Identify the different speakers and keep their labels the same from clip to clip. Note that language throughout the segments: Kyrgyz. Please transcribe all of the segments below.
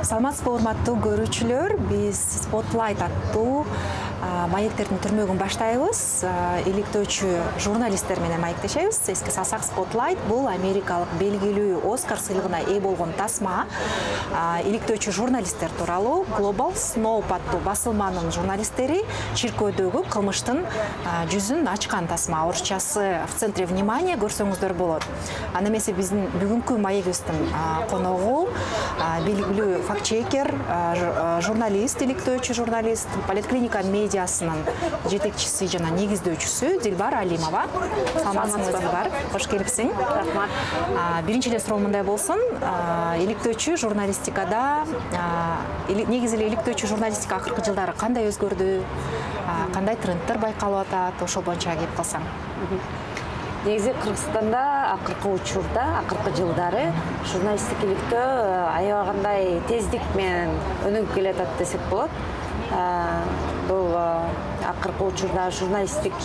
Speaker 1: Саламатсызбы урматтуу көрүүчүлөр, биз Spotlight аттуу маектердин түрмөгүн баштайбыз. Иликтөөчү журналисттер менен маектешебиз. Эске салсак, Spotlight бул америкалык белгилүү Оскар сыйлыгына ээ болгон тасма. Иликтөөчү журналисттер тууралуу Global Snoop аттуу басылманын журналисттери чиркөөдөгү кылмыштын жүзүн ачкан тасма. Орусчасы в центре внимания көрсөңүздөр болот. Аны эмесе биздин бүгүнкү маегибиздин коногу белгилүү фактчекер, журналист, иликтөөчү журналист, Политклиника медиасынын жетекчиси жана негиздөөчүсү Дилбар Алимова. Саламатсызбы, Дилбар? Кош келипсиң.
Speaker 2: Рахмат.
Speaker 1: Биринчи эле суроо мындай болсун. Иликтөөчү журналистикада негизи эле иликтөөчү журналистика акыркы жылдары кандай өзгөрдү? Кандай тренддер байкалып атат? Ошол боюнча кеп калсаң.
Speaker 2: Негизи Кыргызстанда акыркы учурда, акыркы жылдары журналисттик иликтөө аябагандай тездик менен өнүгүп келатат десек болот. Бул акыркы учурда журналисттик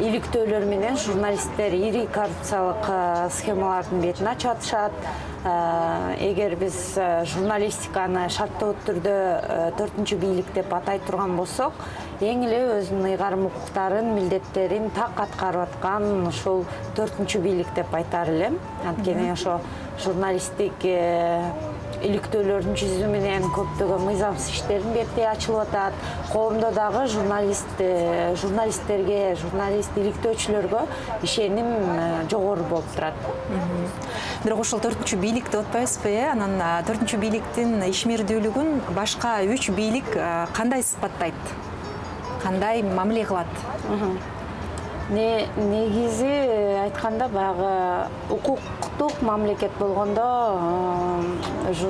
Speaker 2: иликтөөлөр менен журналисттер ири коррупциялык схемалардын бетин ачып атышат. Эгер биз журналистиканы шарттуу түрдө 4-чү бийлик деп атай турган болсок, эң эле өзүнүн ыйгарым укуктарын, милдеттерин так аткарып аткан ушул 4-чү бийлик деп айтар элем. Анткени ошо журналисттик иликтөөлөрдүн жүзү менен көптөгөн мыйзамсыз иштердин бети ачылып атат. Коомдо дагы журналисттерге, журналист иликтөөчүлөргө ишеним жогору болуп турат.
Speaker 1: Бирок ошол 4-чү бийлик деп атпайбызбы? Анан 4-чү бийликтин ишмердүүлүгүн башка 3 бийлик кандай сыпаттайт? Кандай мамиле кылат?
Speaker 2: Негизи айтканда баягы укуктук мамлекет болгондо ошо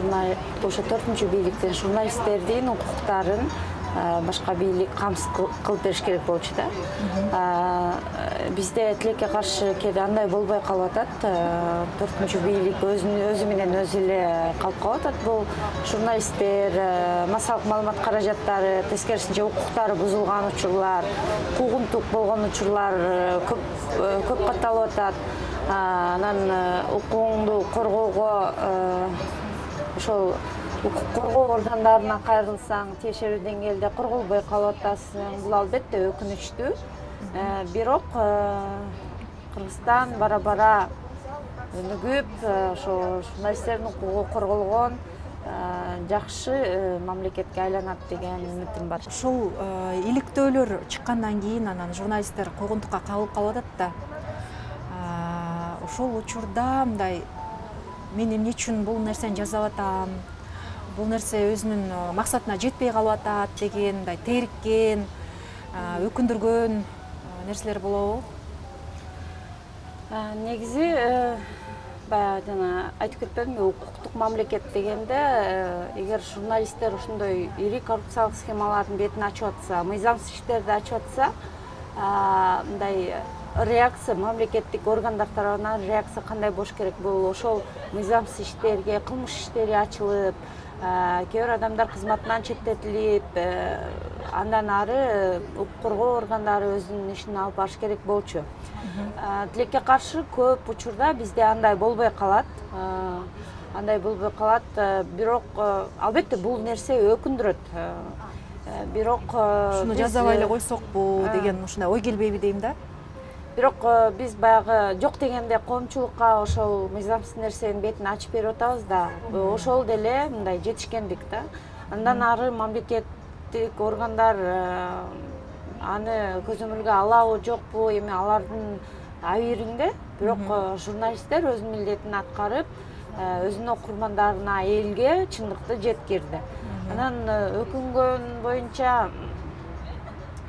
Speaker 2: 4-чү бийликтин журналисттердин укуктарын башка бийлик камсыз кылып бериш керек болчу да. Бизде тилекке каршы кээде андай болбой калып атат. 4-чү бийлик өзү менен өзү эле калып калып атат. Бул журналисттер, массалык маалымат каражаттары, тескерисинче укуктары бузулган учурлар, куугунтук болгон учурлар көп катталып атат. Анан укугуңду коргоого ошол укук коргоо органдарына кайрылсаң, тиешелүү деңгээлде корголбой калып атасың. Бул албетте өкүнүчтүү. Бирок Кыргызстан бара-бара өнүгүп, ошо журналисттердин укугу корголгон жакшы мамлекетке айланат деген үмүтүм бар.
Speaker 1: Ошол иликтөөлөр чыккандан кийин анан журналисттер куугунтукка кабылып калып атат да. Ошол учурда мындай мен эмне үчүн бул нерсени жасап атам? Бул нерсе өзүнүн максатына жетпей калып атат деген, мындай тээриккен, өкүндүргөн нерселер болобу?
Speaker 2: Негизи баягы жана айтып кетпедимби, укуктук мамлекет дегенде, эгер журналисттер ошондой ири коррупциялык схемалардын бетин ачып атса, мыйзамсыз иштерди ачып атса, мындай реакция мамлекеттик органдар тарабынан реакция кандай болуш керек? Бул ошол мыйзамсыз иштерге, кылмыш иштери ачылып, кээ бир адамдар кызматынан четтетилип, андан ары укук коргоо органдары өзүнүн ишин алып барыш керек болчу. Тилекке каршы көп учурда бизде андай болбой калат. Бирок албетте бул нерсе өкүндүрөт. Бирок
Speaker 1: ушуну жасабай эле койсокпу деген ушундай ой келбейби дейм да.
Speaker 2: Бирок биз баягы жок дегенде коомчулукка ошол мыйзамсыз нерсенин бетин ачып берип атабыз да. Ошол деле мындай жетишкендик да. Андан ары мамлекеттик органдар аны көзөмөлгө алабы, жокпу, эми алардын абийиринде. Бирок журналисттер өзүнүн милдетин аткарып, өзүнүн окурмандарына, элге чындыкты жеткирди. Анан өкүнгөн боюнча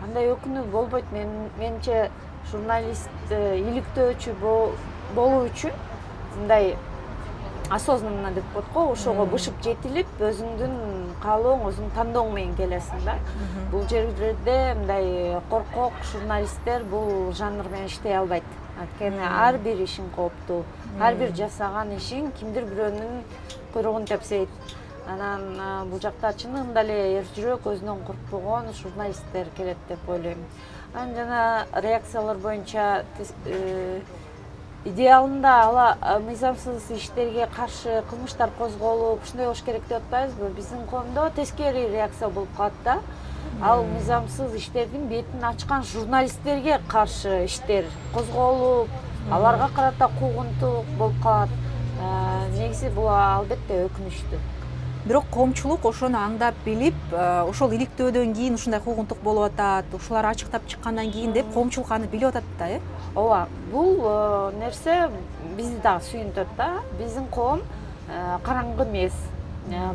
Speaker 2: андай өкүнүү болбойт. Менимче журналист иликтөөчү болуу үчүн мындай осознанно деп коет го, ошого бышып жетилип, өзүңдүн каалооң, өзүңдүн тандооң менен келесиң да. Бул жерде мындай коркок журналисттер бул жанр менен иштей албайт. Анткени ар бир ишин кооптуу, ар бир жасаган ишин кимдир бирөөнүн куйругун тепсейт. Анан бул жакта чындыгында эле эр жүрөк, өзүнөн коркпогон журналисттер келет деп ойлойм. Анан жана реакциялар боюнча идеалында ала мыйзамсыз иштерге каршы кылмыштар козголуп ушундай болуш керек деп атпайбызбы? Биздин коомдо тескери реакция болуп калат да. Ал мыйзамсыз иштердин бетин ачкан журналисттерге каршы иштер козголуп, аларга карата куугунтук болуп калат. Негизи бул албетте өкүнүчтүү.
Speaker 1: Бирок коомчулук ошону аңдап билип, ошол иликтөөдөн кийин ушундай куугунтук болуп атат, ушулар ачыктап чыккандан кийин деп коомчулук аны билип атат да,
Speaker 2: Ооба, бул нерсе бизди дагы сүйүнтөт да. Биздин коом караңгы эмес.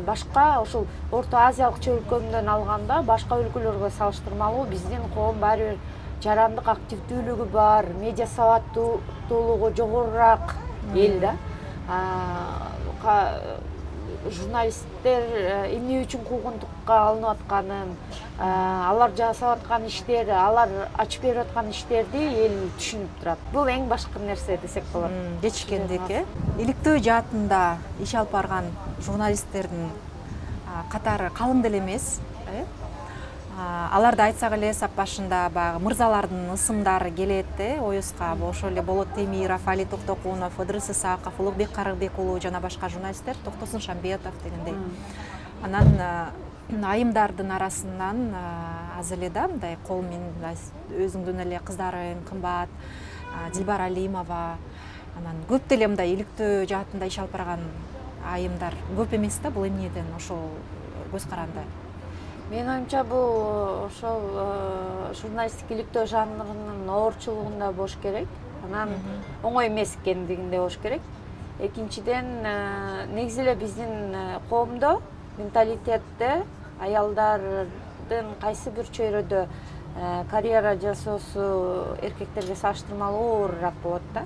Speaker 2: Башка ошол Орто Азиялык чөлкөмдөн алганда башка өлкөлөргө салыштырмалуу биздин коом баары бир жарандык активдүүлүгү бар, медиа сабаттуулугу жогорурак эл да. Журналисттер эмне үчүн куугунтукка алынып атканын, алар жасап аткан иштер, алар ачып берип аткан иштерди эл түшүнүп турат. Бул эң башкы нерсе десек болот.
Speaker 1: Жетишкендик, иликтөө жаатында иш алып барган журналисттердин катары калың деле эмес. Аларды айтсак эле сап башында баягы мырзалардын ысымдары келет, оюска ошол эле Болот Темиров, Али Токтокунов, Ыдырыс Исаков, Улукбек Карыкбек уулу жана башка журналисттер, Токтосун Шамбетов дегендей. Анан айымдардын арасынан аз эле да мындай кол менен өзүңдүн эле кыздарың кымбат, Дилбар Алимова, анан көп деле мындай иликтөө жаатында иш алып барган айымдар көп эмес да, бул эмнеден ошол көз каранды?
Speaker 2: Менин оюмча бул ошол журналисттик иликтөө жанрынын оорчулугунда болуш керек. Анан оңой эмес экендигинде болуш керек. Экинчиден, негизи эле биздин коомдо менталитетте аялдардын кайсы бир чөйрөдө карьера жасоосу эркектерге салыштырмалуу оорураак болот да.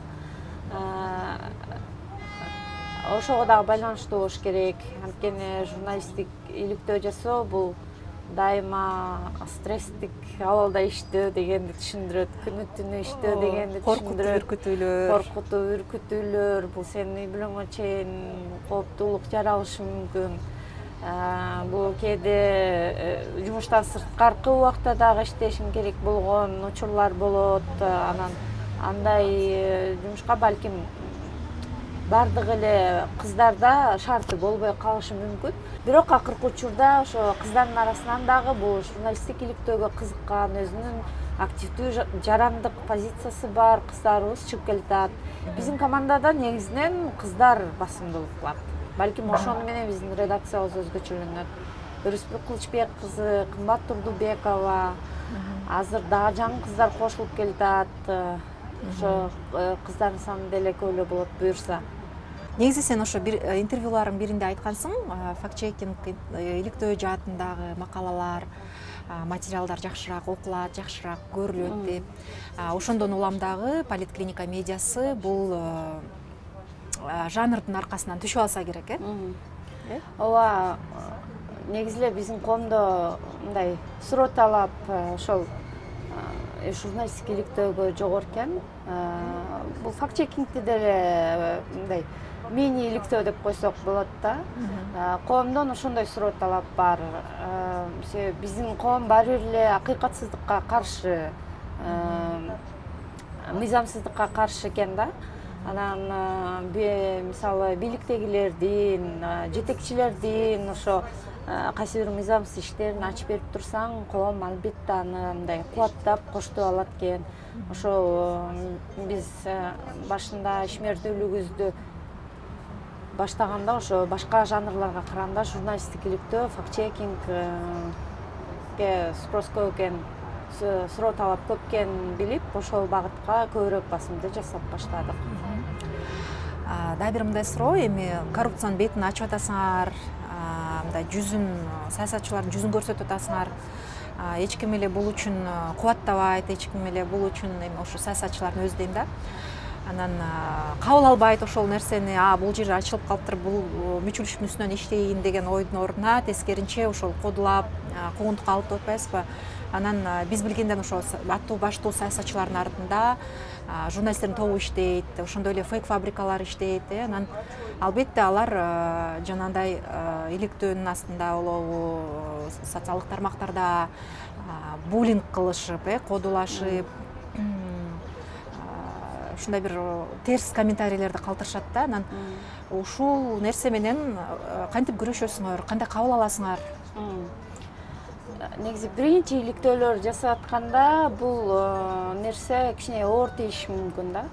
Speaker 2: Ошого дагы байланыштуу болуш керек. Анткени журналисттик иликтөө жасоо бул дайыма стresстик абалда иштөө дегенди түшүндүрөт. Күнү түнү иштөө дегенди түшүндүрөт. Коркутуу, үркүтүүлөр, бул сенин үй бүлөңө чейин кооптуулук жаралышы мүмкүн. Бул кээде жумуштан сырткаркы убакта дагы иштешиң керек болгон учурлар болот. Анан андай жумушка балким бардык эле кыздарда шарты болбой калышы мүмкүн. Бирок акыркы учурда ошо кыздардын арасынан дагы бул журналисттик иликтөөгө кызыккан, өзүнүн активдүү жарандык позициясы бар кыздарыбыз чыгып келатат. Биздин командада негизинен кыздар басымдуулук кылат. Балким ошону менен биздин редакциябыз өзгөчөлөнөт. Өрүсбек Кылычбек кызы, Кымбат Турдубекова, азыр дагы жаңы кыздар кошулуп келатат. Ошо кыздардын саны деле көбүрөөк болот буюрса.
Speaker 1: Негизи сен ошо бир интервьюларың биринде айткансың, факт-чекинг иликтөө жаатындагы макалалар, материалдар жакшыраак окулат, жакшыраак көрүлөт деп. Ошондон улам дагы Политклиника медиасы бул жанрдын аркасынан түшүп алса керек,
Speaker 2: Ооба, негизи эле биздин коомдо мындай суроо талап ошол журналисттик иликтөөгө жогору экен. Бул факт-чекингди деле мындай мини иликтөө деп койсок болот да. Коомдон ошондой суроо талап бар. Биздин коом баары бир эле акыйкатсыздыкка каршы, мыйзамсыздыкка каршы экен да. Анан мисалы бийликтегилердин, жетекчилердин ошо кайсы бир мыйзамсыз иштерин ачып берип турсаң, коом албетте аны мындай кубаттап коштоп алат экен. Ошол биз башында ишмердүүлүгүбүздү баштаганда ошо башка жанрларга караганда журналисттик иликтөө, факт-чекингге спрос көп экен, суроо талап көп экенин билип, ошол багытка көбүрөөк басымды жасап баштадык.
Speaker 1: Дагы бир мындай суроо, эми коррупциянын бетин ачып атасыңар, мындай жүзүн, саясатчылардын жүзүн көрсөтүп атасыңар. Эч ким эле бул үчүн кубаттабайт, эч ким эле бул үчүн эми ошо саясатчылардын өзү дейм да. Анан кабыл албайт ошол нерсени, бул жер ачылып калыптыр, бул мүчүлүштүн үстүнөн иштейин деген ойдун ордуна тескеринче ошол кодулап, куугунтукка алып деп атпайбызбы? Анан биз билгенден ошо аттуу баштуу саясатчылардын артында журналисттердин тобу иштейт, ошондой эле фейк фабрикалар иштейт. Анан албетте алар жанагындай иликтөөнүн астында болобу, социалдык тармактарда буллинг кылышып, кодулашып, ушундай бир терс комментарийлерди калтырышат да. Анан ушул нерсе менен кантип күрөшөсүңөр, кандай кабыл аласыңар?
Speaker 2: Негизи биринчи иликтөөлөр жасап атканда бул нерсе кичине оор тийиши мүмкүн да.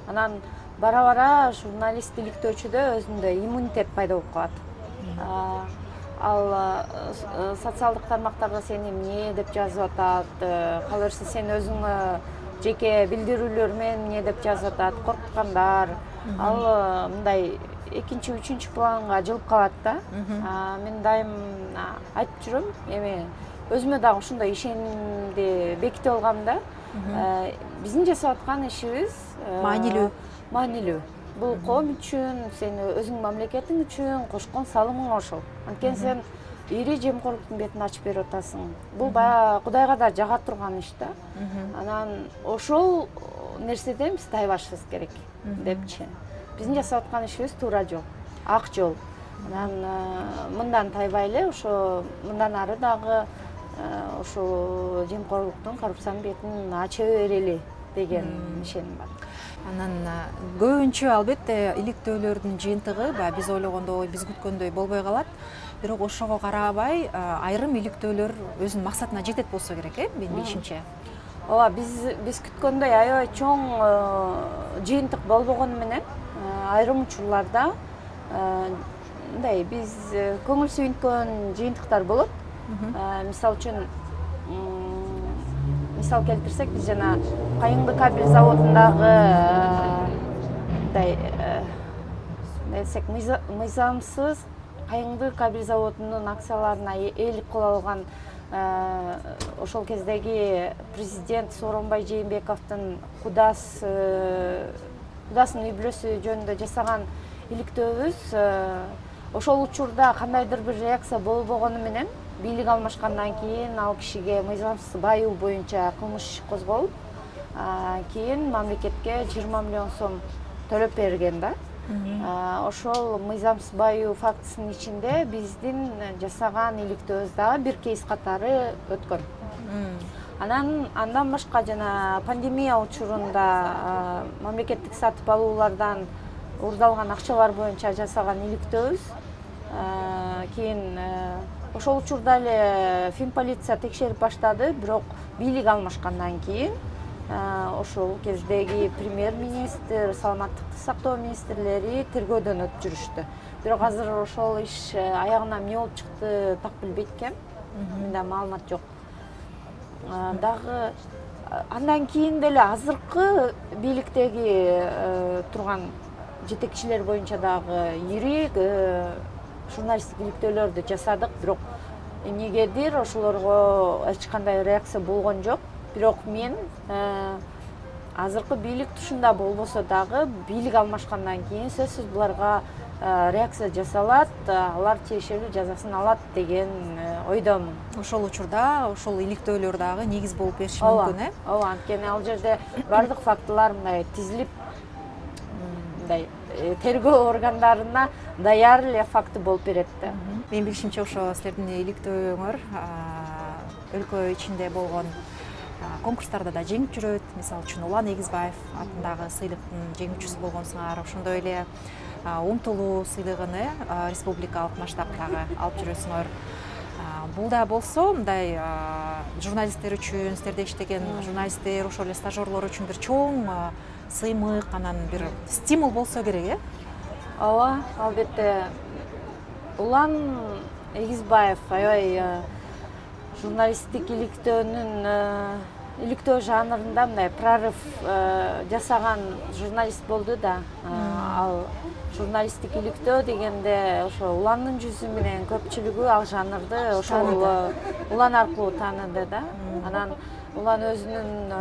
Speaker 2: Анан бара-бара журналист иликтөөчүдө өзүндө иммунитет пайда болуп калат. Ал социалдык тармактарда сени эмне деп жазып атат, калырса сен өзүңө жеке билдирүүлөр менен эмне деп жазып атат, коркуткандар. Ал мындай экинчи, үчүнчү планга жылып калат да. Мен дайым айтып жүрөм, эми өзүмө дагы ушундай ишенимди бекитип алгам да. Биздин жасап аткан ишибиз маанилүү. Бул коом үчүн, сен өзүңүн мамлекетиң үчүн кошкон салымың ошол. Анткени сен ири жемкорлуктун бетин ачып берип атасың. Бул баягы Кудайга да жага турган иш да. Анан ошол нерседен биз тайбашыбыз керек деп ишенем. Биздин жасап аткан ишибиз туура жол, ак жол. Анан мындан тайбай эле, ошо мындан ары дагы ошол жемкорлуктун, коррупциянын бетин ача берели деген ишеним бар.
Speaker 1: Анан көбүнчө албетте иликтөөлөрдүн жыйынтыгы баягы биз ойлогондой, биз күткөндөй болбой калат. Бирок ошого карабай айрым иликтөөлөр өзүнүн максатына жетет болсо керек, менин билишимче.
Speaker 2: Ооба, биз күткөндөй аябай чоң жыйынтык болбогону менен айрым учурларда мындай биз көңүл сүйүнткөн жыйынтыктар болот. Мисалы үчүн мисал келтирсек, биз жана Кайыңды кабель заводундагы мындай десек мыйзамсыз Кайыңды кабель заводунун акцияларына ээлик кыла алган ошол кездеги президент Сооронбай Жээнбековдун кудасынын үй бүлөсү жөнүндө жасаган иликтөөбүз ошол учурда кандайдыр бир реакция болбогону менен бийлик алмашкандан кийин ал кишиге мыйзамсыз байуу боюнча кылмыш иши козголуп, кийин мамлекетке 20 миллион сом төлөп берген да. Ошол мыйзамсыз байуу фактысынын ичинде биздин жасаган иликтөөбүз дагы бир кейс катары өткөн. Андан башка жана пандемия учурунда мамлекеттик сатып алуулардан уурдалган акчалар боюнча жасаган иликтөөбүз. Кийин ошол учурда эле Финполиция текшерип баштады, бирок бийлик алмашкандан кийин ошол кездеги премьер-министр, саламаттыкты сактоо министрлери тергөөдөн өтүп жүрүштү. Бирок азыр ошол иш аягына эмне болуп чыкты так билбейт экен. Менде маалымат жок. Дагы андан кийин деле азыркы бийликтеги турган жетекчилер боюнча дагы ири журналисттик иликтөөлөрдү жасадык, бирок эмнегедир ошолорго эч кандай реакция болгон жок. Бирок мен азыркы бийлик тушунда болбосо дагы бийлик алмашкандан кийин сөзсүз буларга реакция жасалат, алар тиешелүү жазасын алат деген ойдомун.
Speaker 1: Ошол учурда ошол иликтөөлөр дагы негиз болуп бериши мүмкүн,
Speaker 2: Ооба, анткени ал жерде бардык фактылар мындай тизилип, мындай тергөө органдарына даяр эле факты болуп берет да.
Speaker 1: Менин билишимче ошо силердин иликтөөңөр өлкө ичинде болгон конкурстарда да жеңип жүрөт. Мисалы үчүн Улан Эгизбаев атындагы сыйлыктын жеңүүчүсү болгонсуңар. Ошондой эле Умтулуу сыйлыгын республикалык масштабтагы алып жүрөсүңөр. Бул да болсо мындай журналисттер үчүн, силерде иштеген журналисттер, ошол эле стажерлор үчүн бир чоң сыймык, анан бир стимул болсо керек,
Speaker 2: Ооба, албетте. Улан Эгизбаев аябай журналисттик иликтөө жанрында мындай прорыв жасаган журналист болду да. Ал журналисттик иликтөө дегенде ошо Уландын жүзү менен көпчүлүгү ал жанрды ошол Улан аркылуу тааныды да. Анан Улан өзүнүн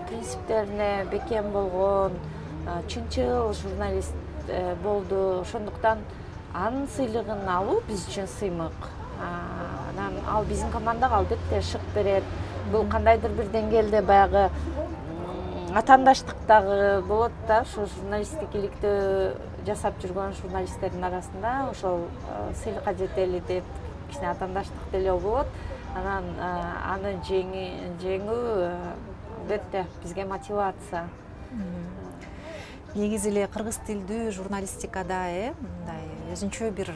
Speaker 2: принциптерине бекем болгон чынчыл журналист болду. Ошондуктан анын сыйлыгын алуу биз үчүн сыймык. Анан ал биздин командага албетте шык берет. Бул кандайдыр бир деңгээлде баягы атаандаштык дагы болот да. Ошо журналисттик иликтөө жасап жүргөн журналисттердин арасында ошол сыйлыкка жетели деп кичине атаандаштык деле болот. Анан аны жеңүү албетте бизге мотивация.
Speaker 1: негизи эле кыргыз тилдүү журналистикада мындай өзүнчө бир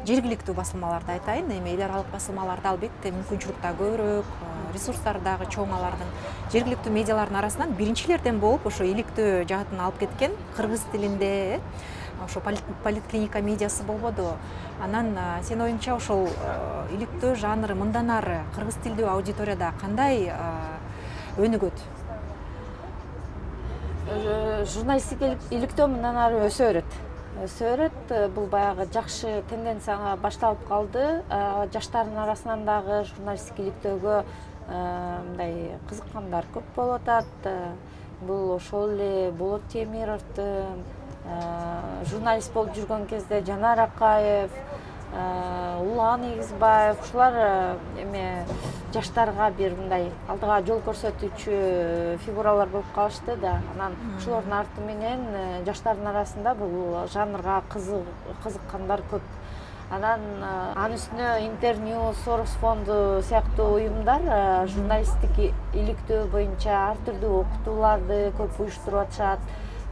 Speaker 1: жергиликтүү басылмаларды айтайын. Эми эл аралык басылмаларда албетте мүмкүнчүлүк да көбүрөөк, ресурстар дагы чоң алардын. Жергиликтүү медиалардын арасынан биринчилерден болуп ошо иликтөө жаатын алып кеткен кыргыз тилинде ошо политклиника медиасы болбоду. Анан сенин оюңча ошол иликтөө жанры мындан ары кыргыз тилдүү аудиторияда кандай өнүгөт?
Speaker 2: Журналистика иликтөө мындан ары өсө берет. Бул баягы жакшы тенденцияга башталып калды. Жаштардын арасынан дагы журналистика иликтөөгө мындай кызыккандар көп болуп атат. Бул ошол эле Болот Темировдун журналист болуп жүргөн кезде Жанар Акаев, Улан Эгизбаев ушулар эме жаштарга бир мындай алдыга жол көрсөтүүчү фигуралар болуп калышты да. Анан ошолордун арты менен жаштардын арасында бул жанрга кызыккандар көп. Анан анын үстүнө Интерньюз, Сорос фонду сыяктуу уюмдар журналисттик иликтөө боюнча ар түрдүү окутууларды көп уюштуруп атышат.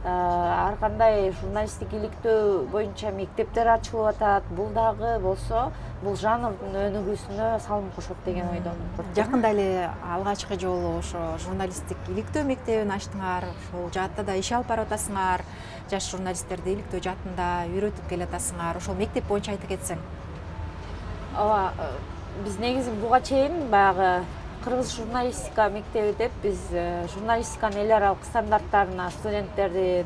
Speaker 2: Ар кандай журналисттик иликтөө боюнча мектептер ачылып атат. Бул дагы болсо бул жанрдын өнүгүүсүнө салым кошот деген ойдомун.
Speaker 1: Жакында эле алгачкы жолу ошо журналисттик иликтөө мектебин ачтыңар, ошол жаатта да иш алып барып атасыңар, жаш журналисттерди иликтөө жаатында үйрөтүп келатасыңар. Ошол мектеп боюнча айта кетсең.
Speaker 2: Ооба, биз негизи буга чейин баягы кыргыз журналистика мектеби деп биз журналистиканын эл аралык стандарттарына студенттерди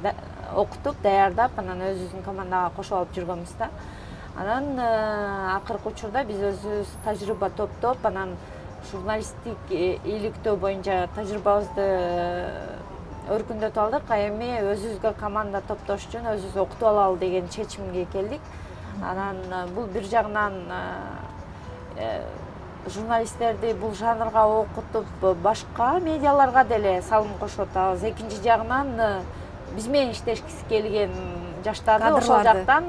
Speaker 2: окутуп, даярдап, анан өзүбүздүн командага кошуп алып жүргөнбүз да. Анан акыркы учурда биз өзүбүз тажрыйба топтоп, анан журналисттик иликтөө боюнча тажрыйбабызды өркүндөтүп алдык. Эми өзүбүзгө команда топтош үчүн өзүбүз окутуп алалы деген чечимге келдик. Анан бул бир жагынан журналисттерди бул жанрга окутуп, башка медиаларга деле салым кошуп атабыз. Экинчи жагынан биз менен иштешкиси келген жаштарды ошол жактан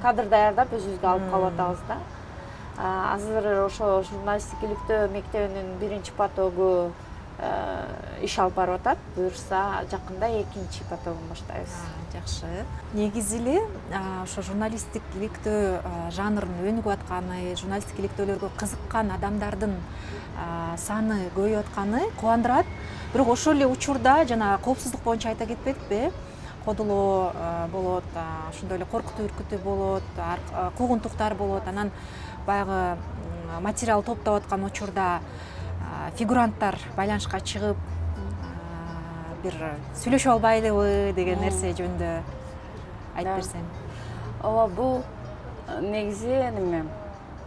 Speaker 2: кадр даярдап өзүбүзгө алып калып атабыз да. Азыр ошо журналисттик иликтөө мектебинин биринчи потогу иш алып барып атат. Буюрса жакында экинчи потогун баштайбыз.
Speaker 1: Жакшы. Негизи эле ошо журналисттик иликтөө жанрынын өнүгүп атканы, журналисттик иликтөөлөргө кызыккан адамдардын саны көбөйүп атканы кубандырат. Бирок ошол эле учурда жана коопсуздук боюнча айта кетпедикпи? Кодулоо болот, ошондой эле коркутуу үркүтүү болот, куугунтуктар болот. Анан баягы материал топтоп аткан учурда фигуранттар байланышка чыгып бир сүйлөшүп албайлыбы деген нерсе жөнүндө айтып берсең.
Speaker 2: Ооба, бул негизи неме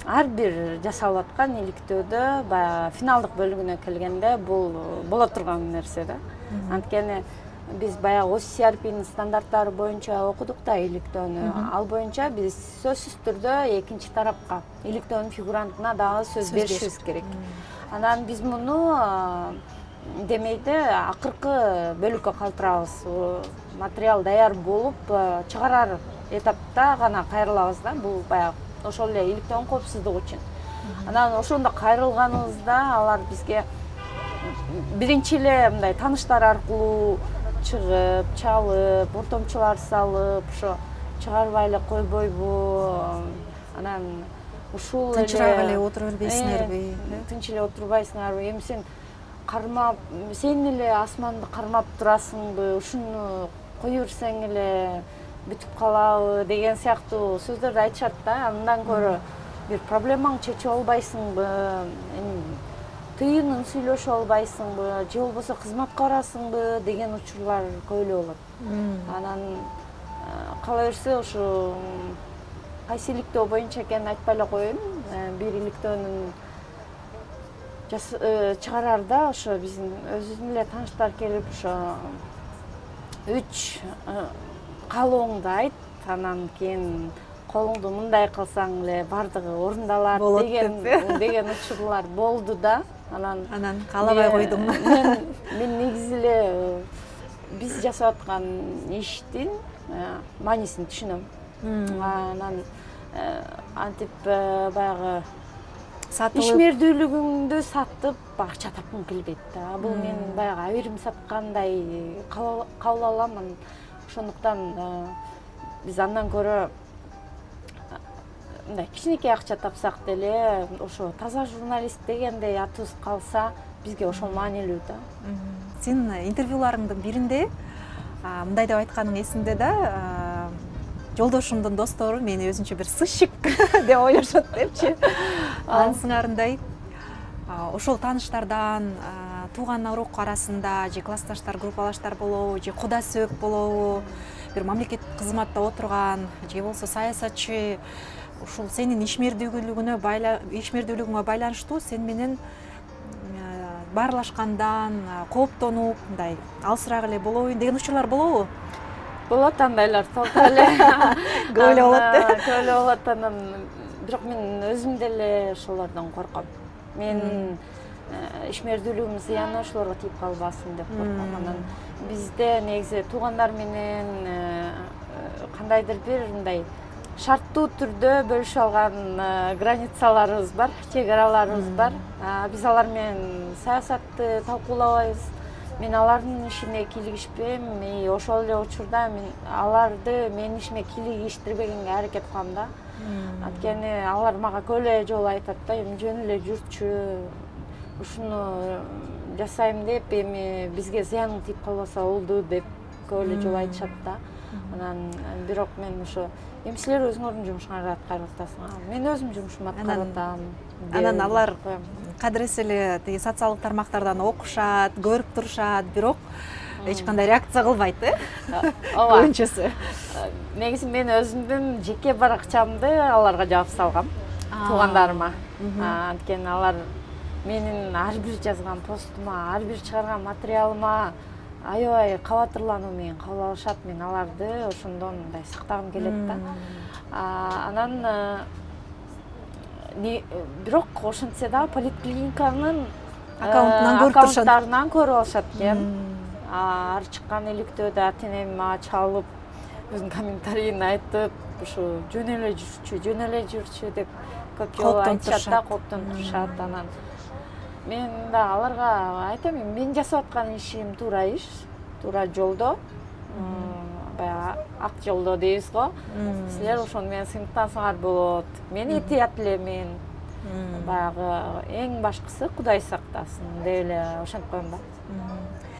Speaker 2: ар бир жасалып аткан иликтөөдө баягы финалдык бөлүгүнө келгенде бул боло турган нерсе да. Анткени биз баягы OCCRPнын стандарттары боюнча окудук да иликтөөнү. Ал боюнча биз сөзсүз түрдө экинчи тарапка, иликтөөнүн фигурантына дагы сөз беришибиз керек. Анан биз муну демейде акыркы бөлүккө калтырабыз. Материал даяр болуп чыгарар этапта гана кайрылабыз да. Бул баягы ошол эле иликтөөнүн коопсуздугу үчүн. Анан ошондо кайрылганыбызда алар бизге биринчи эле мындай тааныштар аркылуу чыгып, чалып, ортомчулар салып, ошо чыгарбай эле койбойбу. Анан ушул эле
Speaker 1: тынчыраак эле отура бербейсиңерби?
Speaker 2: Тынч эле отурбайсыңарбы? Эми сен кармап, сен эле асманды кармап турасыңбы? Ушуну кое берсең эле бүтүп калабы деген сыяктуу сөздөрдү айтышат да. Андан көрө бир проблемаңды чечип албайсыңбы? Тыйынын сүйлөшүп албайсыңбы? Же болбосо кызматка барасыңбы деген учурлар көп эле болот. Анан кала берсе ошо кайсы иликтөө боюнча экенин айтпай эле коеюн. Бир иликтөөнүн чыгарарда ошо биздин өзүбүздүн эле тааныштар келип ошо 3 каалооңду айт, анан кийин колуңду мындай кылсаң эле бардыгы орундалат деген учурлар болду да. Анан
Speaker 1: каалабай койдуң.
Speaker 2: Мен негизи эле биз жасап аткан иштин маанисин түшүнөм. Анан антип баягы ишмердүүлүгүңдү сатып акча тапкым келбейт да. Бул мен баягы аберим саткандай кабыл алам. ошондуктан биз андан көрө мындай кичинекей акча тапсак деле ошо таза журналист дегендей атыбыз калса бизге ошол маанилүү да.
Speaker 1: Сен интервьюларыңдын биринде мындай деп айтканың эсимде да, жолдошумдун достору мени өзүнчө бир сыщик деп ойлошот депчи. Анын сыңарындай ошол тааныштардан тууган урук арасында же классташтар, группалаштар болобу, же куда сөөк болобу, бир мамлекеттик кызматта отурган же болбосо саясатчы, ушул сенин ишмердүүлүгүңө байланыштуу сен менен баарлашкандан кооптонуп, мындай алысыраак эле болоюн деген учурлар болобу?
Speaker 2: Болот андайлар, толтура эле.
Speaker 1: Көп эле болот да.
Speaker 2: Көп эле болот, анан бирок мен өзүм деле ошолордон корком. Мен ишмердүүлүгүмдүн зыяны ошолорго тийип калбасын деп корком. Анан бизде негизи туугандар менен кандайдыр бир мындай шарттуу түрдө бөлүшүп алган границаларыбыз бар, чек араларыбыз бар. Биз алар менен саясатты талкуулабайбыз. Мен алардын ишине кийлигишпейм, ошол эле учурда мен аларды менин ишиме кийлигиштирбегенге аракет кылам да. Анткени алар мага көп эле жолу айтат да, эми жөн эле жүрчү, ушуну жасайм деп, эми бизге зыяның тийип калбаса болду деп көп эле жолу айтышат да. Анан бирок мен ошо эми силер өзүңөрдүн жумушуңарды аткарып атасыңар, мен өзүм жумушумду аткарып атам.
Speaker 1: Анан алар кадыресе эле тиги социалдык тармактардан окушат, көрүп турушат, бирок эч кандай реакция кылбайт,
Speaker 2: Ооба.
Speaker 1: Көбүнчөсү.
Speaker 2: Негизи мен өзүмдүн жеке баракчамды аларга жаап салгам, туугандарыма. Анткени алар менин ар бир жазган постума, ар бир чыгарган материалыма аябай кабатырлануу менен кабыл алышат. Мен аларды ошондон мындай сактагым келет да. Анан бирок ошентсе да поликлиниканын аккаунттарынан көрүп алышат экен. Ар чыккан иликтөөдө ата-энем мага чалып, өзүнүн комментарийин айтып, ушу жөн эле жүрчү деп көп жолу айтышат да, кооптонуп турушат. Анан мен да аларга айтам, мен жасап аткан ишим туура иш, туура жолдо, баягы ак жолдо дейбиз го. Силер ошону менен сыймыктансаңар болот. Мен этият элемин. Баягы эң башкысы Кудай сактасын деп эле ошентип коем да.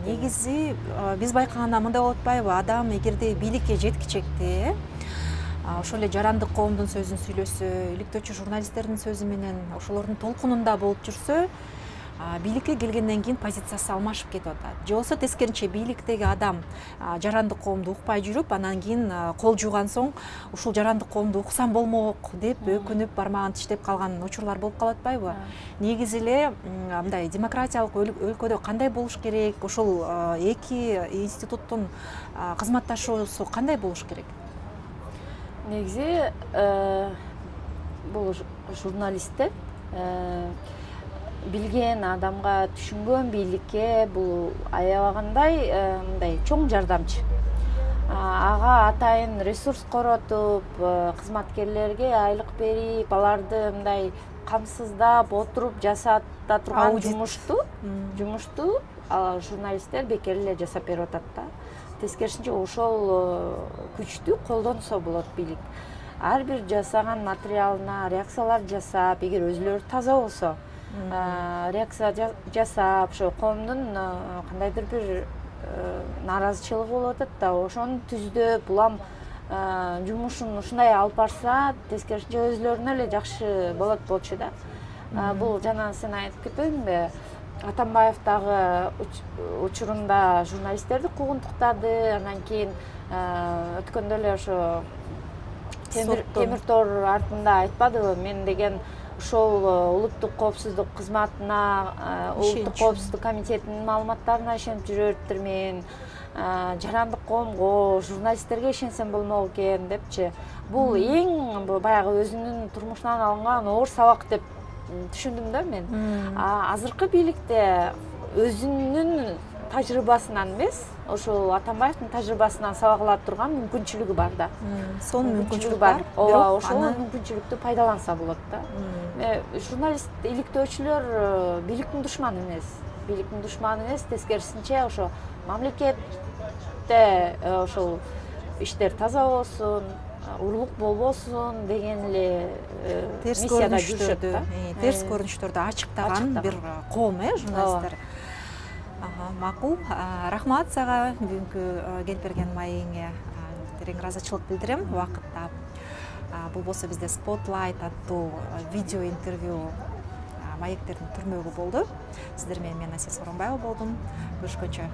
Speaker 1: Негизи биз байкаганда мындай болуп атпайбы? Адам эгерде бийликке жеткичекте, ошол эле жарандык коомдун сөзүн сүйлөсө, иликтөөчү журналисттердин сөзү менен ошолордун толкунунда болуп жүрсө, бийликке келгенден кийин позициясы алмашып кетип атат. Же болбосо тескеринче бийликтеги адам жарандык коомду укпай жүрүп, анан кийин кол жууган соң ушул жарандык коомду уксам болмок деп өкүнүп бармагын тиштеп калган учурлар болуп калып атпайбы? Негизи эле мындай демократиялык өлкөдө кандай болуш керек? Ошол эки институттун кызматташуусу кандай болуш керек?
Speaker 2: Негизи бул журналисттер билген адамга, түшүнгөн бийликке бул аябагандай мындай чоң жардамчы. Ага атайын ресурс коротуп, кызматкерлерге айлык берип, аларды мындай камсыздап отуруп жасата турган жумушту журналисттер бекер эле жасап берип атат да. Тескерисинче ошол күчтү колдонсо болот бийлик. Ар бир жасаган материалына реакциялар жасап, эгер өзүлөрү таза болсо, реакция жасап, ошо коомдун кандайдыр бир нааразычылыгы болуп атат да, ошону түздөп, улам жумушун ушундай алып барса, тескерисинче өзүлөрүнө эле жакшы болот болчу да. Бул жана сен айтып кетпедиңби? Атамбаев дагы учурунда журналисттерди куугунтуктады, анан кийин өткөндө эле ошо темир тор артында айтпадыбы, мен деген ошол улуттук коопсуздук кызматына, улуттук коопсуздук комитетинин маалыматтарына ишенип жүрөптүрмүн, жарандык коомго, журналисттерге ишенсем болмок экен депчи. Бул эң баягы өзүнүн турмушунан алынган оор сабак деп түшүндүм да мен. Азыркы бийликте өзүнүн тажрыйбасынан эмес, ошол Атамбаевдин тажрыйбасынан сабак ала турган мүмкүнчүлүгү бар да.
Speaker 1: Сонун мүмкүнчүлүгү бар.
Speaker 2: Ооба, ошол мүмкүнчүлүктү пайдаланса болот да. Журналист, иликтөөчүлөр бийликтин душманы эмес. Бийликтин душманы эмес, тескерисинче ошо мамлекет мамлекетте ошол иштер таза болсун, урлук болбосун деген эле
Speaker 1: терс
Speaker 2: миссияда жүрүшөт
Speaker 1: көрүнүштөрдү
Speaker 2: да.
Speaker 1: терс көрүнүштөрдү ачыктаган бир коом журналисттер. Макул. Рахмат сага бүгүнкү келип берген маегиңе терең ыраазычылык билдирем. Убакытта бул болсо бизде Spotlight аттуу видео интервью маектердин түрмөгү болду. Сиздер менен мен Асия Сооронбаева болдум. Көрүшкөнчө.